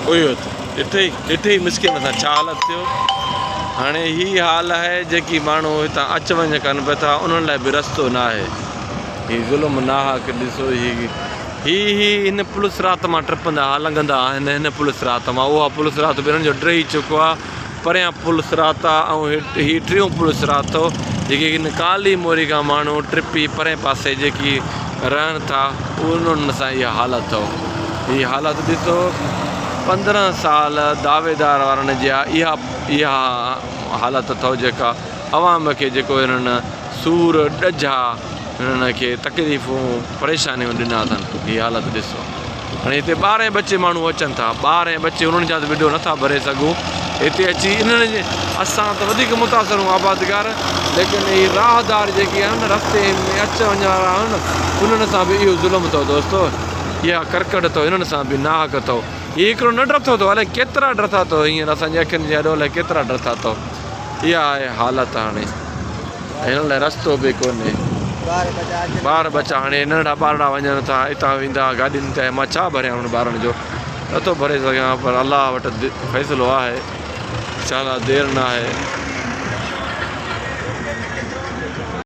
उहो ॾिठे ई मुश्किल सां छा हालत थियो। हाणे हीअ हाल आहे जेकी माण्हू हितां अच वञ कनि पिया था उन्हनि लाइ बि रस्तो न आहे। हीअ ज़ुल्म नाहक ॾिसो ही हिन पुलिस रात मां टपंदा लंघंदा आहिनि हिन पुलिस रात मां। उहा पुलिस रात बि हिननि जो ड्रही चुको आहे। परियां पुलिस रात आहे ऐं हीअ टियों पुलिस रात हो जेकी हिन काली मोरी खां माण्हू टिपी परे पासे जेकी रहनि था उन्हनि सां इहा हालत अथव। हीअ हालत ॾिसो 15 साल दावेदार वारनि जा इहा हालत अथव जेका अवाम खे जेको हिननि सूर ॾझा हिननि खे तकलीफ़ूं परेशानियूं ॾिना अथनि। हीअ हालत ॾिसो। हाणे हिते 12 बचे माण्हू अचनि था 12 बचे उन्हनि जा त विडियो नथा भरे सघूं हिते अची इन्हनि जे। असां त वधीक मुतासिर आहियूं आबादगार लेकिन हीअ राहदार जेके आहिनि रस्ते में अच वञ वारा आहिनि उन्हनि सां बि इहो ज़ुल्म अथव दोस्तो। इहा करकट अथव हिननि सां बि नाहक अथव। हीअ हिकिड़ो न डरथो अथव अलाए केतिरा डरथा अथव हींअर असांजे अखियुनि जे अॾो अलाए केतिरा डरथा अथव। इहा आहे हालत। हाणे हिन लाइ रस्तो बि कोन्हे। ॿार बचा हाणे नंढा ॿारड़ा वञनि था हितां वेंदा गाॾियुनि ते। मां छा भरियां हुन ॿारनि जो नथो भरे सघां पर अलाह वटि फ़ैसिलो आहे। इंशाअल्लाह देरि न आहे।